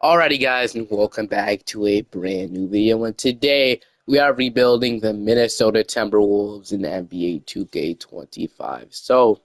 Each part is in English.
Alrighty guys, and welcome back to a brand new video, and today we are rebuilding the Minnesota Timberwolves in the NBA 2K25. So,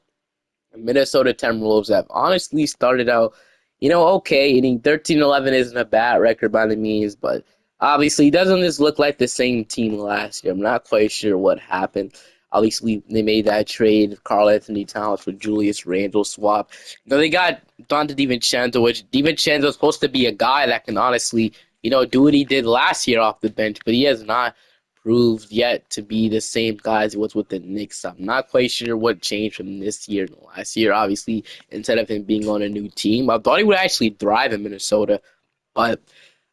the Minnesota Timberwolves have honestly started out, okay. Hitting 13-11 isn't a bad record by the means, but obviously doesn't this look like the same team last year? I'm not quite sure what happened. Obviously, they made that trade, Karl Anthony Towns for Julius Randle swap. They got Dante DiVincenzo, which DiVincenzo is supposed to be a guy that can honestly, do what he did last year off the bench, but he has not proved yet to be the same guy as he was with the Knicks. I'm not quite sure what changed from this year to last year. Obviously, instead of him being on a new team, I thought he would actually thrive in Minnesota, but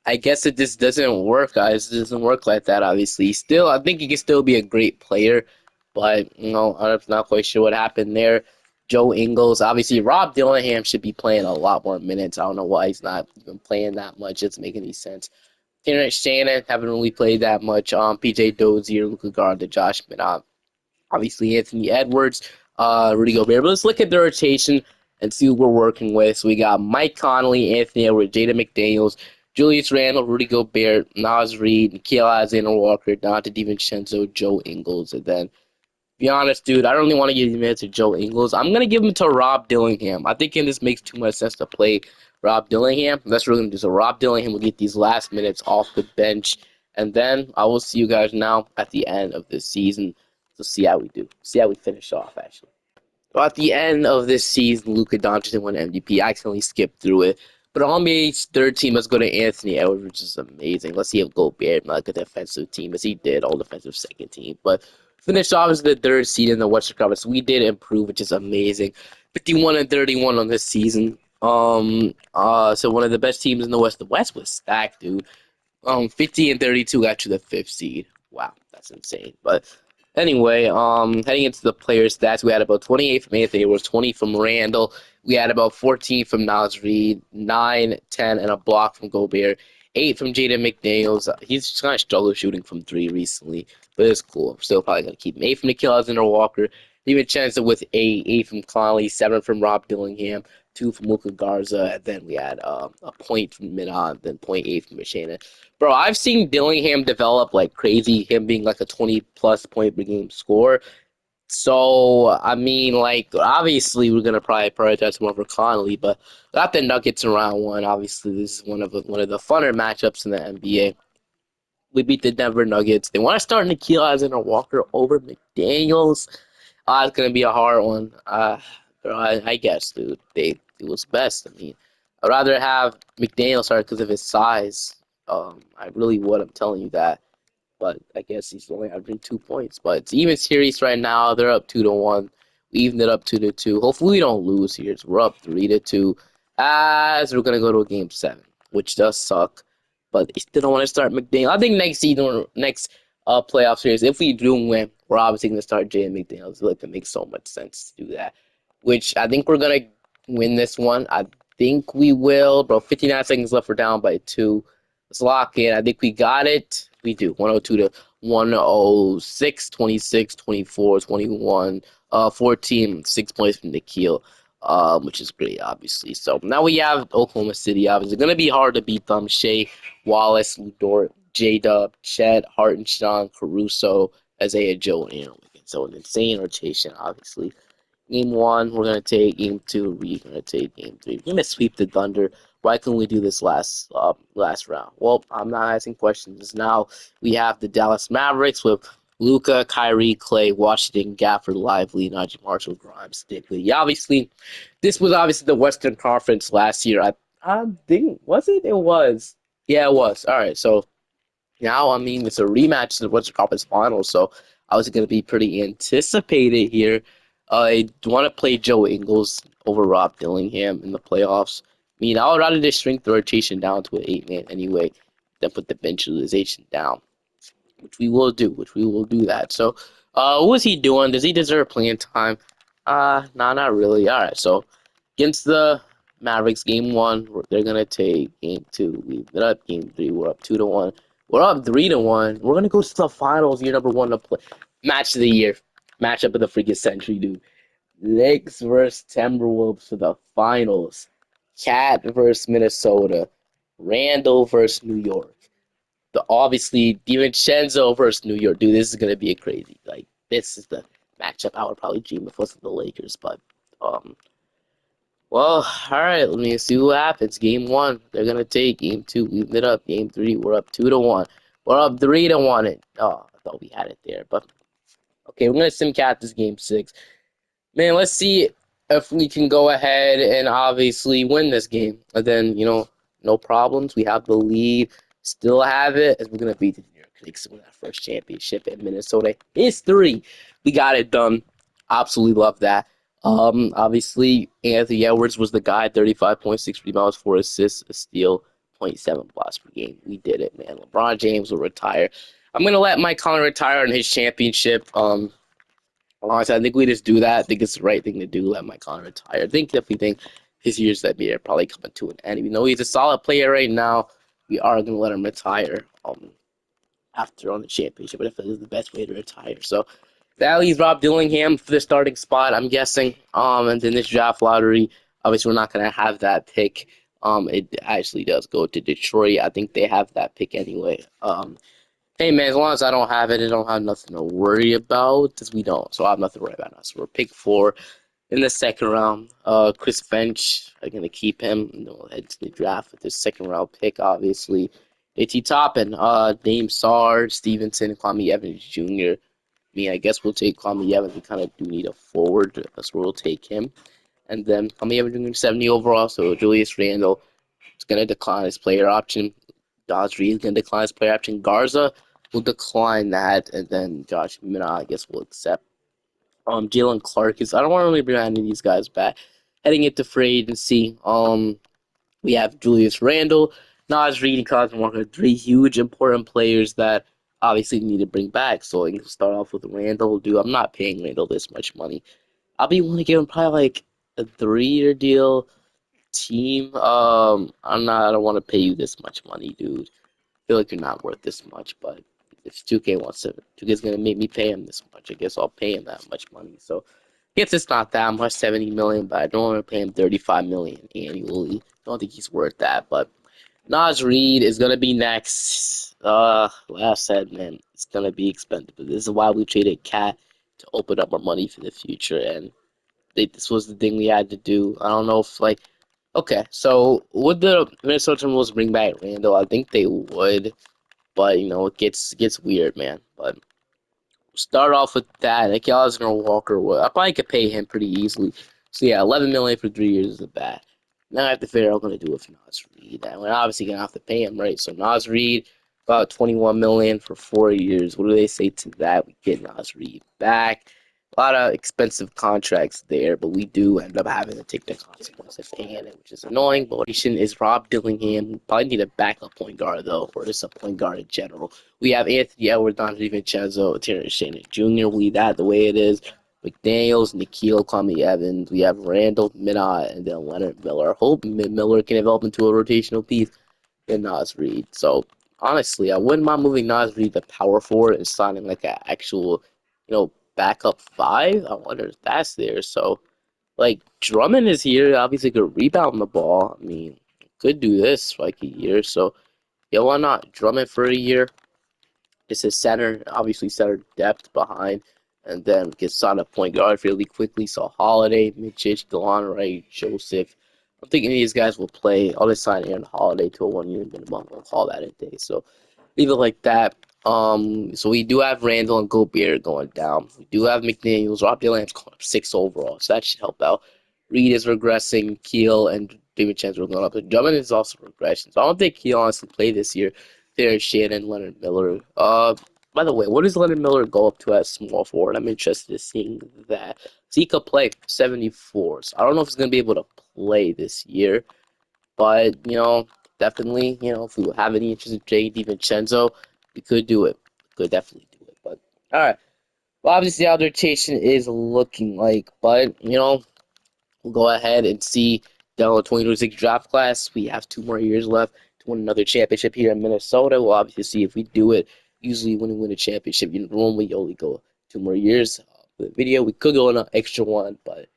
I guess it just doesn't work, guys. It doesn't work like that, obviously. Still, I think he can still be a great player, but, I'm not quite sure what happened there. Joe Ingles, obviously, Rob Dillingham should be playing a lot more minutes. I don't know why he's not even playing that much. It doesn't make any sense. Terrence Shannon haven't really played that much. PJ Dozier, Luka Garza, Josh Minott, obviously Anthony Edwards, Rudy Gobert. But let's look at the rotation and see who we're working with. So we got Mike Conley, Anthony Edwards, Jada McDaniels, Julius Randle, Rudy Gobert, Naz Reid, Nikhil Alexander Walker, Dante DiVincenzo, Joe Ingles, and then be honest, dude, I don't really want to give the minutes to Joe Ingles. I'm gonna give him to Rob Dillingham. I think this makes too much sense to play Rob Dillingham. That's what we're gonna do. So Rob Dillingham will get these last minutes off the bench, and then I will see you guys now at the end of this season to see how we do. See how we finish off, actually. So at the end of this season, Luka Doncic won MVP. I accidentally skipped through it. But on NBA's third team, let's go to Anthony Edwards, which is amazing. Let's see him go bare like a defensive team, as he did, all defensive second team. But finished off as the third seed in the Western Conference. We did improve, which is amazing. 51 and 31 on this season. So one of the best teams in the West. The West was stacked, dude. 50 and 32 got you the fifth seed. Wow, that's insane. But anyway, heading into the player stats, we had about 28 from Anthony Edwards, 20 from Randall. We had about 14 from Naz Reid, 9, 10, and a block from Gobert. 8 from Jaden McDaniels. He's just kind of struggled shooting from three recently, but it's cool. I'm still probably going to keep him. 8 from Nikhil Alexander Walker. Even chance with 8. 8 from Conley. 7 from Rob Dillingham. 2 from Luka Garza. And then we had a point from Minot, then point 8 from Machina. Bro, I've seen Dillingham develop like crazy, him being like a 20-plus point per game scorer. So, I mean, like, obviously, we're going to probably prioritize more for Conley, but got the Nuggets in round one. Obviously, this is one of the funner matchups in the NBA. We beat the Denver Nuggets. They want to start Nikhil Alexander Walker over McDaniels. It's going to be a hard one. I guess, dude. They do what's best. I mean, I'd rather have McDaniels start because of his size. I really would. I'm telling you that. But I guess he's only averaging 2 points. But it's even series right now. They're up 2-1. We evened it up 2-2. Hopefully we don't lose here. So we're up 3-2. As we're gonna go to a game 7, which does suck. But they still don't want to start McDaniel. I think next season, next playoff series, if we do win, we're obviously gonna start Jaden McDaniels. Like, it makes so much sense to do that. Which I think we're gonna win this one. I think we will, bro. 59 seconds left. We're down by 2. Let's lock in. I think we got it. We do. 102 to 106, 26, 24, 21, 14, 6 points from Nikhil, which is great, obviously. So now we have Oklahoma City, obviously. Going to be hard to beat them. Shea, Wallace, Dort, J-Dub, Chet, Hartenstein, Caruso, Isaiah Joe, and Aaron Wiggins. So an insane rotation, obviously. Game 1, we're going to take. Game 2, we're going to take. Game 3, we're going to sweep the Thunder. Why couldn't we do this last round? Well, I'm not asking questions. Now we have the Dallas Mavericks with Luka, Kyrie, Clay, Washington, Gafford, Lively, Najee Marshall, Grimes, Stickley. Obviously, this was obviously the Western Conference last year. I think, was it? It was. Yeah, it was. All right, so now, I mean, it's a rematch in the Western Conference Finals, so I was going to be pretty anticipated here. I want to play Joe Ingles over Rob Dillingham in the playoffs. I mean, I would rather just shrink the rotation down to an 8-man anyway than put the bench utilization down, which we will do. That. So, what was he doing? Does he deserve playing time? Nah, not really. All right, so against the Mavericks, game 1, they're gonna take game 2. We've been up game 3. We're up 2-1. We're up 3-1. We're gonna go to the finals. Year number 1 to play match of the year, matchup of the freaking century, dude. Knicks versus Timberwolves for the finals. Cat versus Minnesota. Randall versus New York. The obviously DiVincenzo versus New York. Dude, this is gonna be a crazy. Like this is the matchup I would probably dream if it wasn't the Lakers. But um, well, all right. Let me see what happens. Game one, they're gonna take. Game two, we lit up. Game three, we're up 2-1. We're up 3-1. Oh, I thought we had it there, but okay, we're gonna sim cap this game six. Man, let's see if we can go ahead and obviously win this game. And then, no problems. We have the lead, still have it, as we're going to beat the New York Knicks to win our first championship in Minnesota history. We got it done. Absolutely love that. Obviously, Anthony Edwards was the guy, 35.6 rebounds, 4 assists, a steal, zero point 0.7 blocks per game. We did it, man. LeBron James will retire. I'm going to let Mike Conley retire in his championship. Honestly, I think we just do that. I think it's the right thing to do. Let Mike Conley retire. I think if we think his years that be are probably coming to an end. Even though he's a solid player right now, we are going to let him retire after on the championship. But I feel like it's the best way to retire. So that leaves Rob Dillingham for the starting spot, I'm guessing. And then this draft lottery, obviously, we're not going to have that pick. It actually does go to Detroit. I think they have that pick anyway. Hey man, as long as I don't have it, I don't have nothing to worry about because we don't. So I have nothing to worry about now. So we're pick four in the second round. Chris Finch, I'm gonna keep him. We'll head to the draft with this second round pick, obviously. JT Toppin, Dame Sar, Stevenson, Kwame Evans Jr. I guess we'll take Kwame Evans. We kind of do need a forward, so we'll take him. And then Kwame Evans Jr. 70 overall. So Julius Randle is gonna decline his player option. Dodge Reed is going to decline his player option. Garza will decline that, and then Josh Minna, I guess, will accept. Jalen Clark is. I don't want to really bring any of these guys back. Heading into free agency, we have Julius Randle, Nas Reed, and Cosmo Walker, three huge important players that obviously need to bring back. So I can start off with Randle. Dude, I'm not paying Randle this much money. I'll be willing to give him probably like a 3-year deal. Team, I'm not. I don't want to pay you this much money, dude. Feel like you're not worth this much, but if 2K wants to, 2K is gonna make me pay him this much. I guess I'll pay him that much money. So, I guess it's not that much, 70 million, but I don't want to pay him 35 million annually. Don't think he's worth that. But Nas Reed is gonna be next. Like I said, man, it's gonna be expensive. But this is why we traded Cat to open up our money for the future, and this was the thing we had to do. I don't know if like. Okay, so would the Minnesota Timberwolves bring back Randall? I think they would. But it gets weird, man. But start off with that. Like Alexander Walker, I probably could pay him pretty easily. So yeah, 11 million for 3 years is a bad. Now I have to figure out what I'm gonna do with Nas Reed. And we're obviously gonna have to pay him, right? So Nas Reed, about 21 million for 4 years. What do they say to that? We get Nas Reed back. A lot of expensive contracts there, but we do end up having to take the consequence of paying it, which is annoying. But what is Rob Dillingham. Probably need a backup point guard though, or just a point guard in general. We have Anthony Edwards, Don DiVincenzo, Terrence Shannon Jr. We leave that the way it is. McDaniels, Nikhil, Kwame Evans. We have Randall, Minot, and then Leonard Miller. Hope Miller can develop into a rotational piece in Nas Reed. So honestly, I wouldn't mind moving Nas Reed to power forward and signing like an actual, backup five. I wonder if that's there. So like Drummond is here, obviously could rebound the ball. I mean, could do this for like a year. So yeah, why not Drummond for a year? Just a center, obviously center depth behind, and then get signed a point guard fairly quickly. So Holiday, Mitchich, Delon Wright, Joseph. I'm thinking these guys will play. I'll just sign Aaron Holiday to a 1 year minimum. I'll call that a day. So leave it like that. So we do have Randall and Gobert going down. We do have McDaniels. Rob Dillam's going up 6 overall, so that should help out. Reed is regressing. Keel and David Chance are going up. But Drummond is also regression. So I don't think Keel honestly play this year. There's Shannon, Leonard Miller. By the way, what does Leonard Miller go up to at small forward? I'm interested in seeing that. So he could play 74. So I don't know if he's going to be able to play this year. But, definitely, if we have any interest in Jay DiVincenzo, we could do it. We could definitely do it. But, all right. Well, obviously, how the rotation is looking like. But, we'll go ahead and see down the 2026 draft class. We have 2 more years left to win another championship here in Minnesota. We'll obviously see if we do it. Usually, when we win a championship, normally only go 2 more years. For the video, we could go on an extra one, but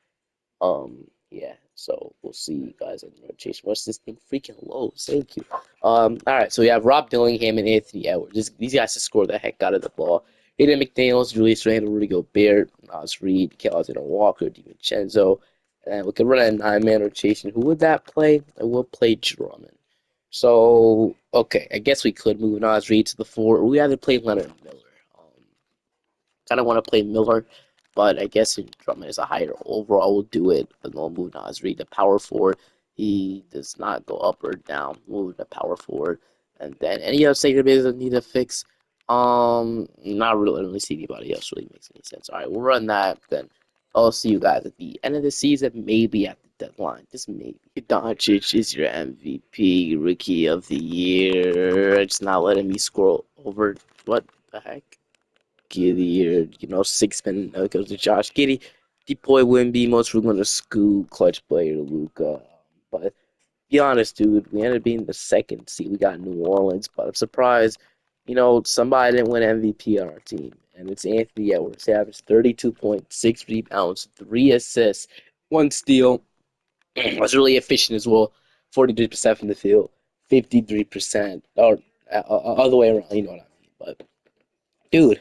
yeah. So we'll see you guys in the rotation. What's this thing freaking low? Thank you. All right, so we have Rob Dillingham and Anthony Edwards. These guys just score the heck out of the ball. Aiden McDaniels, Julius Randle, Rudy Gobert, Nas Reed, Alexander Walker, DiVincenzo. And we could run a nine-man rotation. Who would that play? I will play Drummond. So, okay, I guess we could move Nas Reed to the four, or we either play Leonard Miller. Kind of want to play Miller, but I guess Drummond is a higher overall. We'll do it. But we'll move Nasri to power forward. He does not go up or down. Move to power forward, and then any other second base that need to fix. Not really. I don't really see anybody else really makes any sense. All right, we'll run that. Then I'll see you guys at the end of the season, maybe at the deadline. Just maybe. Doncic is your MVP, Rookie of the Year. It's not letting me scroll over. What the heck? Giddy or six-man goes to Josh Giddy. Depoy Wimby, most frequent to Scoot, clutch player Luca. But be honest, dude, we ended up being the second seed. We got New Orleans, but I'm surprised. Somebody didn't win MVP on our team, and it's Anthony Edwards. He averaged 32.6 rebounds, 3 assists, 1 steal. Was really efficient as well. 43% from the field, 53%, or other way around. You know what I mean? But dude.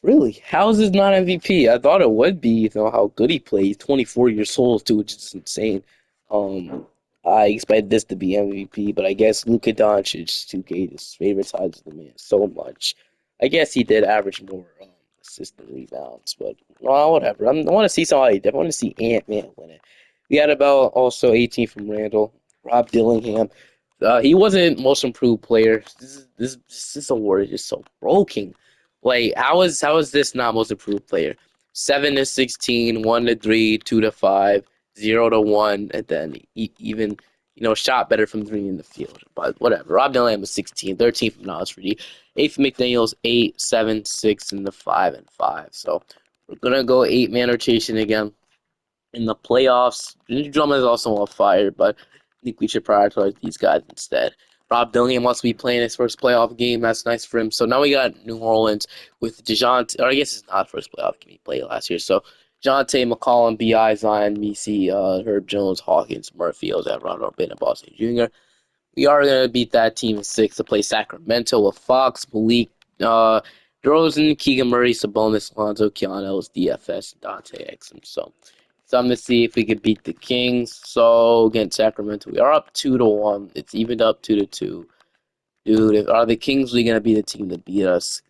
Really? How is this not MVP? I thought it would be, how good he plays. 24 years old, too, which is insane. Um, I expected this to be MVP, but I guess Luka Doncic, 2K, just favorites the man so much. I guess he did average more assists and rebounds, but well, whatever. I want to see somebody different. I want to see Ant-Man win it. We had about also 18 from Randall, Rob Dillingham. He wasn't most improved player. This award is just so broken. Like, how is this not most improved player? 7 to 16, 1 to 3, 2 to 5, 0 to 1, and then even shot better from three in the field. But whatever. Rob Dillingham was 16, 13 from Nas Reed, 8 from McDaniels, 8, 7, 6, and the 5 and 5. So we're gonna go 8-man rotation again in the playoffs. Drummond is also on fire, but I think we should prioritize these guys instead. Rob Dillingham wants to be playing his first playoff game. That's nice for him. So now we got New Orleans with DeJounte, or I guess it's not first playoff game he played last year. So DeJounte, McCollum, B.I., Zion, Messi, Herb Jones, Hawkins, Murphy, Ozzy, Ronald, Ben, and Boston Jr. We are going to beat that team in six to play Sacramento with Fox, Malik, uh, DeRozan, Keegan Murray, Sabonis, Lonzo, Keanu, DFS, and Dante Exum. So I'm going to see if we could beat the Kings. So against Sacramento, we are up 2 to 1. It's evened up 2 to 2. Dude, are the Kings really going to be the team to beat us?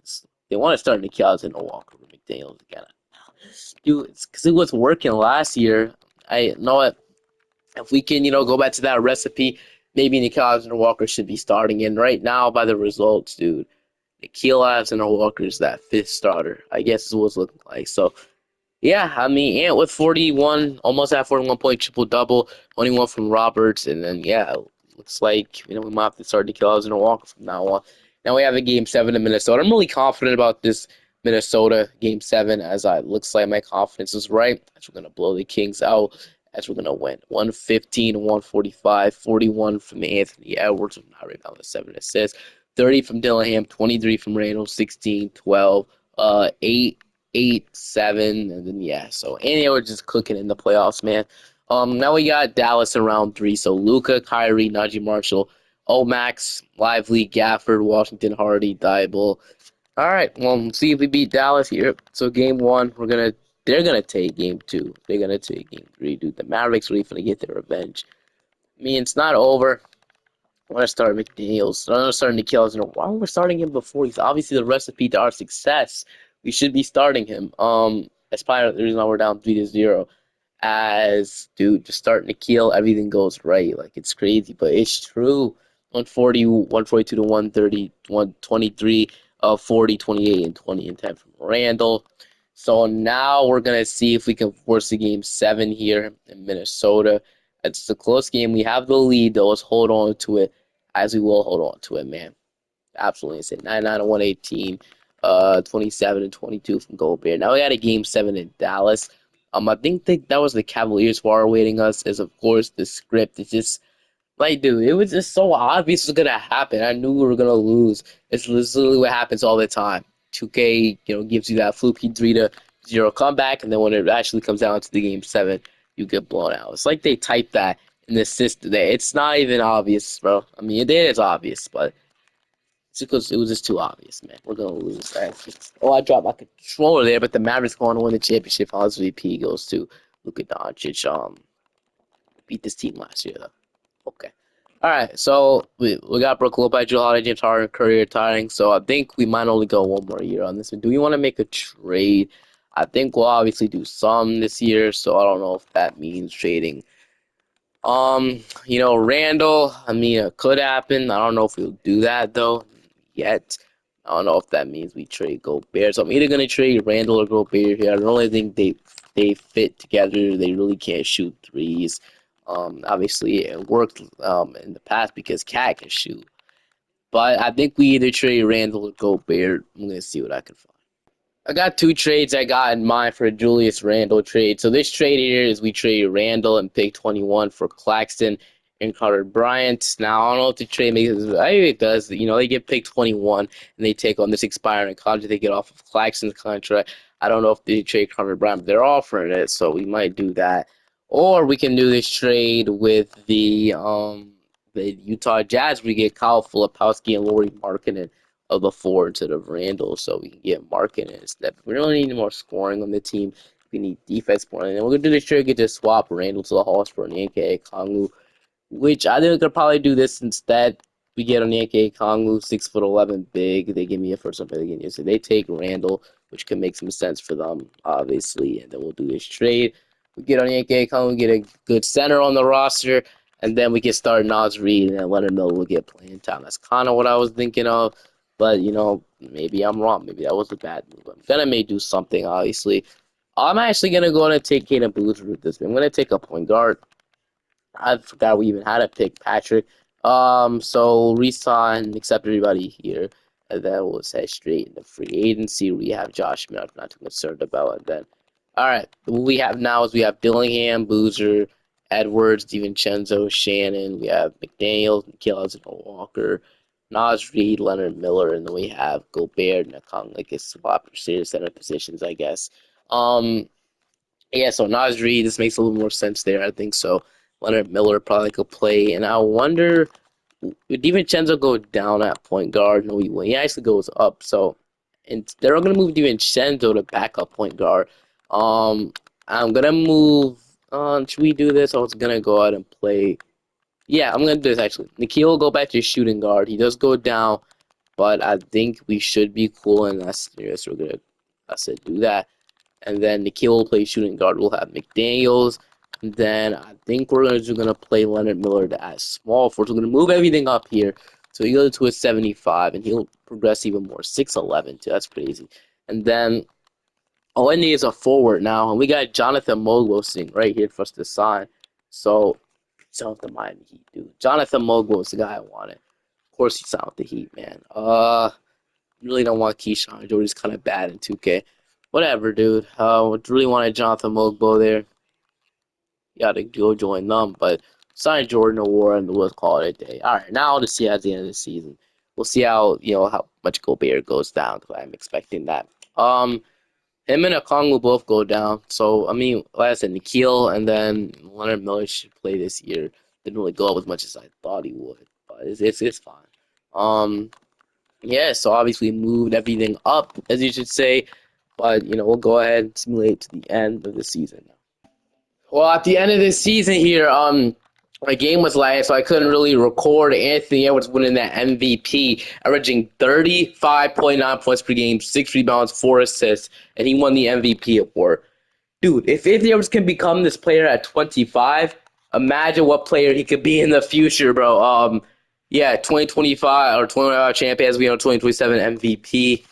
They want to start Nick Alexander Walker with McDaniels again. Dude, it's because it was working last year. I know it. If we can, go back to that recipe, maybe Nikhil Alexander Walker should be starting. And right now, by the results, dude, Nikhil Alexander Walker is that fifth starter. I guess is what it's looking like. So yeah, I mean, Ant with 41, almost at 41-point triple double, 21 from Roberts, and then yeah, looks like we might have to start to kill Alexander Walker from now on. Now we have a game 7 in Minnesota. I'm really confident about this Minnesota game 7, as I looks like my confidence is right. As we're gonna blow the Kings out, as we're gonna win 115 145, 41 from Anthony Edwards with 9 rebounds and 7 assists, 30 from Dillingham, 23 from Randall, 16, 12, 8, 7, and then yeah. So and we're just cooking in the playoffs, man. Now we got Dallas in round 3. So Luca, Kyrie, Najee Marshall, Omax, Lively, Gafford, Washington, Hardy, Diable. All right, well, let's see if we beat Dallas here. So game 1, they're gonna take game 2. They're gonna take game 3, dude. The Mavericks are really gonna get their revenge. I mean, it's not over. I want to start McDaniels. I want to start Nikhil. Why aren't we starting him before? He's obviously the recipe to our success. We should be starting him. That's probably the reason why we're down 3 to 0. As dude, just starting to kill, everything goes right. Like it's crazy, but it's true. 140, 142 to 130, 123, 40, 28, and 20 and 10 from Randall. So now we're gonna see if we can force the game 7 here in Minnesota. It's a close game. We have the lead, though. Let's hold on to it, as we will hold on to it, man. Absolutely insane. 99 and 118, 27 and 22 from Gobert. Now we got a game 7 in Dallas. I think that was the Cavaliers who are awaiting us. As of course the script is just like, dude, it was just so obvious it was gonna happen. I knew we were gonna lose. It's literally what happens all the time. 2K, gives you that fluky 3 to 0 comeback, and then when it actually comes down to the game 7, you get blown out. It's like they typed that in the system. It's not even obvious, bro. I mean, it is obvious, but it's because it was just too obvious, man. We're gonna lose that. Oh, I dropped my controller there, but the Mavericks going to win the championship. Finals VP goes to Luka Doncic. Beat this team last year though. Okay. All right, so we got Brook Lopez, Drew Holiday, James Harden, Curry retiring. So I think we might only go one more year on this one. Do we want to make a trade? I think we'll obviously do some this year. So I don't know if that means trading. Randall. I mean, it could happen. I don't know if we'll do that though yet. I don't know if that means we trade Gobert. So I'm either gonna trade Randall or Gobert here. I don't really think they fit together. They really can't shoot threes. Obviously it worked in the past because Cat can shoot. But I think we either trade Randall or Gobert. I'm gonna see what I can find. I got two trades I got in mind for a Julius Randle trade. So this trade here is we trade Randle and pick 21 for Claxton and Carter Bryant. Now I don't know if the trade makes it. I think it does. They get pick 21 and they take on this expiring contract they get off of Claxton's contract. I don't know if they trade Carter Bryant, but they're offering it, so we might do that. Or we can do this trade with the Utah Jazz. We get Kyle Filipowski and Laurie Markkinen of the four instead of Randall, so we can get Markkinen instead. We don't need more scoring on the team. We need defense more. And then we're gonna do this trade, get to swap Randall to the Hawks for Onyeka Okongwu, which I think we could probably do this instead. We get Onyeka Okongwu, 6'11", big. They give me a first round pick again. So they take Randall, which can make some sense for them, obviously. And then we'll do this trade. We get Onyeka Okongwu, get a good center on the roster, and then we can start Nas Reed, and then Leonard Miller will get playing time. That's kind of what I was thinking of. But, maybe I'm wrong. Maybe that was a bad move. I'm going to may do something, obviously. I'm actually going to go and take Kaden Boozer with this. I'm going to take a point guard. I forgot we even had a pick, Patrick. So resign, accept everybody here, and then we'll head straight into free agency. We have Josh Smith, I'm not too concerned about, and then, all right, what we have now is we have Dillingham, Boozer, Edwards, DiVincenzo, Shannon. We have McDaniels, McKellis, and Walker, Nas Reed, Leonard Miller, and then we have Gobert and Nakong, like a swap center positions, I guess. Um, yeah, so Nas Reed, this makes a little more sense there. I think so. Leonard Miller probably could play, and I wonder would DiVincenzo go down at point guard? No, he won't. He actually goes up. So, and they're going to move DiVincenzo to backup point guard. Um, I'm gonna move. Should we do this? I was gonna go out and play. Yeah, I'm gonna do this actually. Nikhil will go back to shooting guard. He does go down, but I think we should be cool in that scenario. So we're gonna, I said, do that. And then Nikhil will play shooting guard. We'll have McDaniels. And then I think we're gonna play Leonard Miller at small forward. So we're gonna move everything up here. So he goes to a 75, and he'll progress even more. 6'11", too. That's crazy. And then all I need is a forward now, and we got Jonathan Mogul sitting right here for us to sign. So sign with the Miami Heat, dude. Jonathan Mogul is the guy I wanted. Of course, he signed with the Heat, man. Really don't want Keyshawn Jordan's kind of bad in 2K. Whatever, dude. Really wanted Jonathan Mogul there. You gotta go join them, but sign Jordan Award and we'll call it a day. All right, now to see at the end of the season. We'll see how much Gobert goes down because I'm expecting that. Him and Okong will both go down. So I mean, like I said, Nikhil and then Leonard Miller should play this year. Didn't really go up as much as I thought he would, but it's fine. Um, yeah, so obviously moved everything up, as you should say. But, we'll go ahead and simulate to the end of the season. Well, at the end of the season here, my game was last, so I couldn't really record. Anthony Edwards winning that MVP, averaging 35.9 points per game, 6 rebounds, 4 assists, and he won the MVP award. Dude, if Anthony Edwards can become this player at 25, imagine what player he could be in the future, bro. Yeah, 2025 or 25 champions, we know 2027 MVP.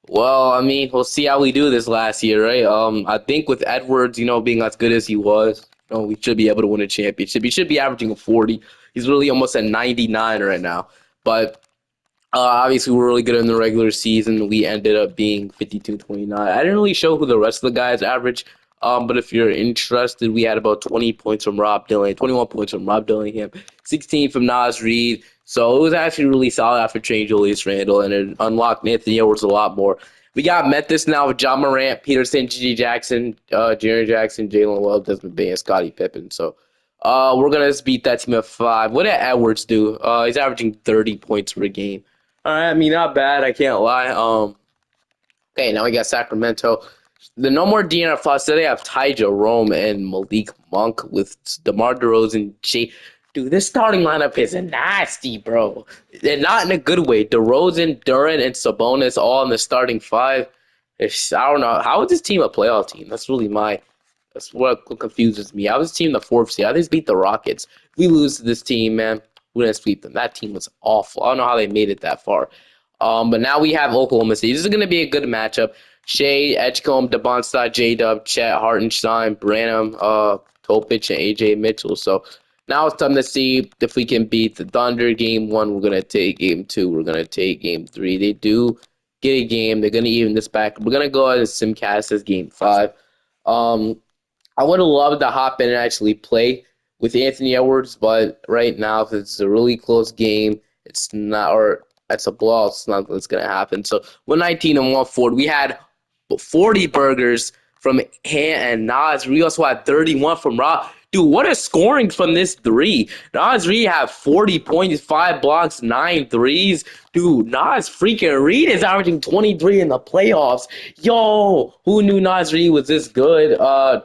Well, I mean, we'll see how we do this last year, right? I think with Edwards, being as good as he was, we should be able to win a championship. He should be averaging a 40. He's really almost at 99 right now. But obviously, we're really good in the regular season. We ended up being 52-29. I didn't really show who the rest of the guys average. But if you're interested, we had about 20 points from Rob Dillingham, 21 points from Rob Dillingham, 16 from Nas Reed. So it was actually really solid after trading Julius Randle, and it unlocked Anthony Edwards a lot more. We got Memphis now with John Morant, Peterson, G.G. Jackson, Jaren Jackson, Jalen Wells, Desmond Bain, and Scottie Pippen. So We're gonna just beat that team at 5. What did Edwards do? He's averaging 30 points per game. All right, I mean not bad. I can't lie. Okay, now we got Sacramento. The no more De'Aaron Fox. So they have Ty Jerome and Malik Monk with DeMar DeRozan. Dude, this starting lineup is nasty, bro. And not in a good way. DeRozan, Durant, and Sabonis all in the starting five. I don't know. How is this team a playoff team? That's what confuses me. I was team the fourth seed. I just beat the Rockets. If we lose to this team, man, we're gonna sweep them. That team was awful. I don't know how they made it that far. But now we have Oklahoma City. This is gonna be a good matchup. Shea, Edgecombe, Devonstadt, J-Dub, Chet, Hartenstein, Branham, Topic, and AJ Mitchell. So now it's time to see if we can beat the Thunder. Game 1, we're gonna take game 2. We're gonna take game 3. They do get a game. They're gonna even this back. We're gonna go ahead and simcast as game 5. Um, I would have loved to hop in and actually play with Anthony Edwards, but right now, if it's a really close game, it's not, or it's a blowout, it's not what's going to happen. So 119 and 140. We had 40 burgers from Han and Nas. We also had 31 from Rob. Dude, what a scoring from this three. Nas Reed had 40 points, 5 blocks, 9 threes. Dude, Nas freaking Reed is averaging 23 in the playoffs. Yo, who knew Nas Reed was this good?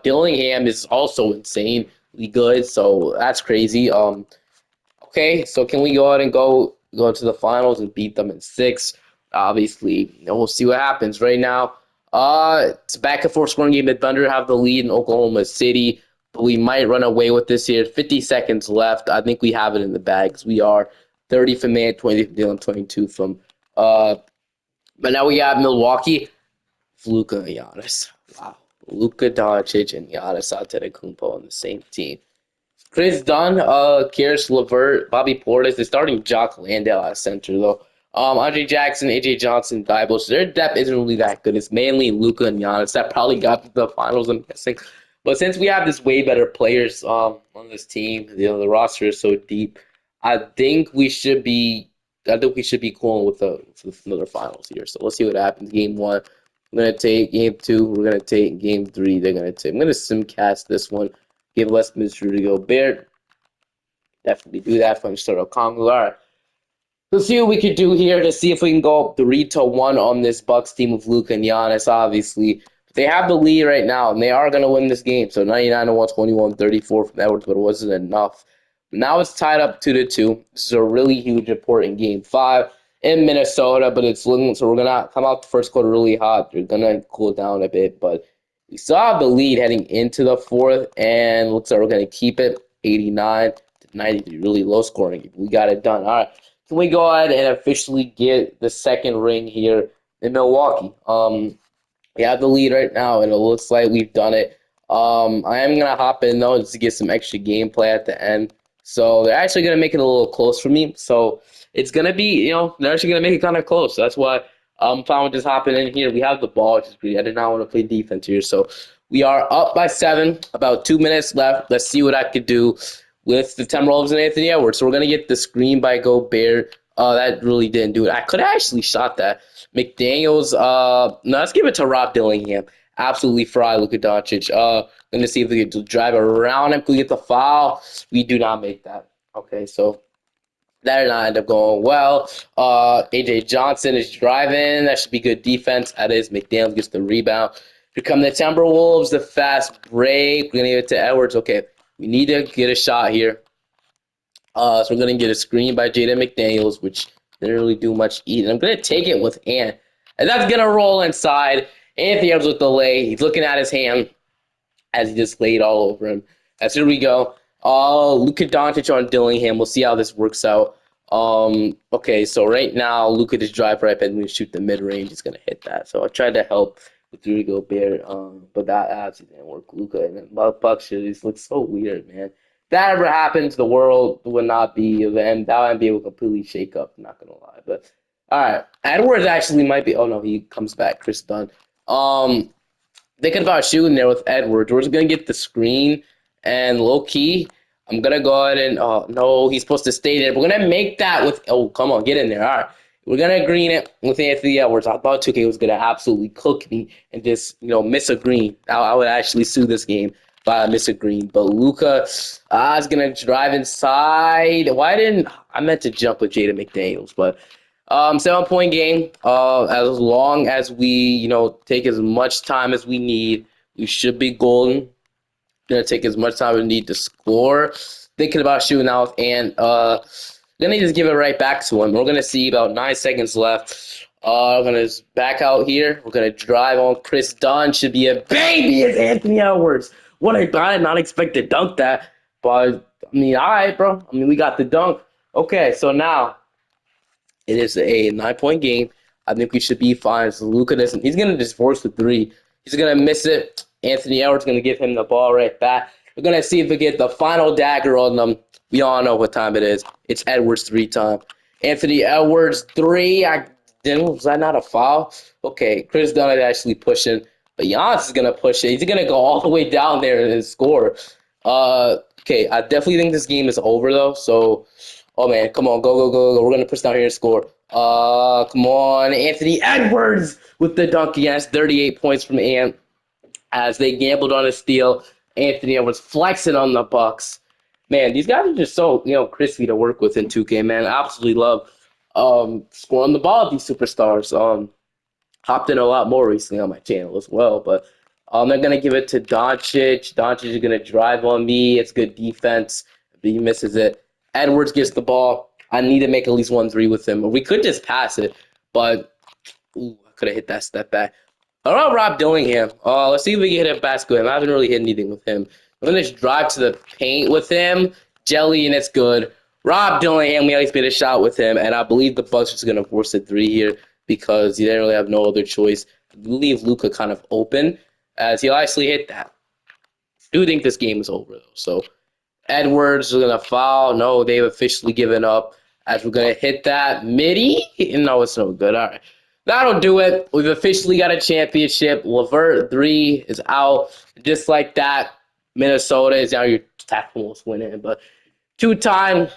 Dillingham is also insanely good, so that's crazy. Okay, so can we go ahead and go to the finals and beat them in 6? Obviously, we'll see what happens. Right now, it's a back and forth scoring game. The Thunder have the lead in Oklahoma City, but we might run away with this here. 50 seconds left. I think we have it in the bags. We are 30 from man, 20 from Dylan, 22 from. Uh, but now we got Milwaukee, Luka and Giannis. Wow, Luka Doncic and Giannis Antetokounmpo on the same team. Chris Dunn, Karis LeVert, Bobby Portis. They're starting Jock Landale at center though. Andre Jackson, AJ Johnson, Thibault. So their depth isn't really that good. It's mainly Luka and Giannis that probably got to the finals, I'm guessing. But since we have this way better players on this team, the roster is so deep. I think we should be. I think we should be cool with another finals here. So let's see what happens. Game 1, we're gonna take game 2. We're gonna take game 3. They're gonna take. I'm gonna simcast this one. Give Westminster to Gobert. Definitely do that from Sort of Congo. All right. Let's see what we could do here to see if we can go up 3-1 on this Bucks team of Luka and Giannis, obviously. They have the lead right now, and they are going to win this game. So 99 to 121, 34 from Edwards, but it wasn't enough. Now it's tied up 2-2. This is a really huge important game 5 in Minnesota, but it's looking so we're gonna come out the first quarter really hot. They're gonna cool down a bit, but we still have the lead heading into the 4th, and looks like we're gonna keep it 89 to 93. Really low scoring. We got it done. All right. Can we go ahead and officially get the second ring here in Milwaukee? We have the lead right now, and it looks like we've done it. I am gonna hop in though just to get some extra gameplay at the end. So they're actually gonna make it a little close for me. So it's gonna be, they're actually gonna make it kind of close. So that's why I'm fine with just hopping in here. We have the ball, which is pretty. I did not want to play defense here. So we are up by 7. About 2 minutes left. Let's see what I could do with the Timberwolves and Anthony Edwards. So we're gonna get the screen by Gobert. That really didn't do it. I could have actually shot that. McDaniels. No, let's give it to Rob Dillingham. Absolutely fry Luka Doncic. Gonna see if we can drive around him. Can we get the foul? We do not make that. Okay, so that did not end up going well. AJ Johnson is driving. That should be good defense. That is. McDaniels gets the rebound. Here come the Timberwolves. The fast break. We're gonna give it to Edwards. Okay, we need to get a shot here. So we're going to get a screen by Jaden McDaniels, which didn't really do much either. I'm going to take it with Ant. And that's going to roll inside. Anthony Edwards with the lay. He's looking at his hand as he just laid all over him. As here we go. Luka Doncic on Dillingham. We'll see how this works out. Okay, so right now, Luka just drive right and shoot the mid-range. He's going to hit that. So I tried to help with Rudy Gobert, but that absolutely didn't work. Luka and then Bucks just looks so weird, man. That ever happens, the world would not be, and that NBA would completely shake up. I'm not gonna lie, but all right, Edwards actually might be. Oh no, he comes back. Chris Dunn. Thinking about shooting there with Edwards. We're just gonna get the screen and low key. I'm gonna go ahead and oh no, he's supposed to stay there. We're gonna make that with come on, get in there. All right. We're gonna green it with Anthony Edwards. I thought 2K was gonna absolutely cook me and just miss a green. I would actually sue this game. by Mr. Green. But Luka is gonna drive inside. Why didn't I meant to jump with Jada McDaniels? But 7 point game. As long as we take as much time as we need, we should be golden. Gonna take as much time as we need to score. Thinking about shooting out and gonna just give it right back to him. We're gonna see about 9 seconds left. We're gonna just back out here. We're gonna drive on Chris Dunn. Should be a baby. It's Anthony Edwards. What I did not expect to dunk that, but I mean, all right, bro. I mean, we got the dunk. Okay, so now it is a 9 point game. I think we should be fine. So Luka doesn't. He's gonna just force the three. He's gonna miss it. Anthony Edwards gonna give him the ball right back. We're gonna see if we get the final dagger on them. We all know what time it is. It's Edwards 3 time. Anthony Edwards 3. Was that not a foul? Okay, Chris Dunn is actually pushing, but Giannis is gonna push it. He's gonna go all the way down there and score. Okay, I definitely think this game is over though. So, oh man, come on, go, go, go, go. We're gonna push down here and score. Come on, Anthony Edwards with the dunk against 38 points from Ant as they gambled on a steal. Anthony Edwards flexing on the Bucks. Man, these guys are just so crispy to work with in 2K. Man, I absolutely love scoring the ball with these superstars. Hopped in a lot more recently on my channel as well, but they're gonna give it to Doncic. Doncic is gonna drive on me. It's good defense, but he misses it. Edwards gets the ball. I need to make at least 1 3 with him. We could just pass it, but I could have hit that step back. How about Rob Dillingham? Let's see if we can hit a basket with him. I haven't really hit anything with him. I'm going to just drive to the paint with him. Jelly, and it's good. Rob Dillingham, we at least made a shot with him, and I believe the Bucks are just going to force a 3 here because they didn't really have no other choice. Leave Luka kind of open as he'll actually hit that. I do think this game is over, though. So Edwards is going to foul. No, they've officially given up as we're going to hit that midi. No, it's no good. All right. That'll do it. We've officially got a championship. Levert 3 is out. Just like that, Minnesota is now your almost winning. But 2-time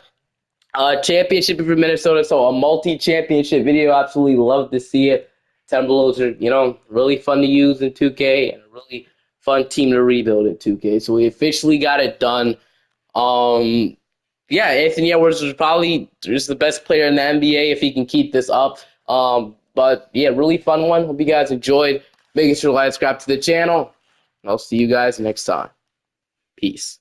championship for Minnesota. So a multi-championship video. Absolutely love to see it. Timberwolves are, really fun to use in 2K and a really fun team to rebuild in 2K. So we officially got it done. Yeah, Anthony Edwards is probably just the best player in the NBA if he can keep this up. But yeah, really fun one. Hope you guys enjoyed. Making sure to like, subscribe to the channel. I'll see you guys next time. Peace.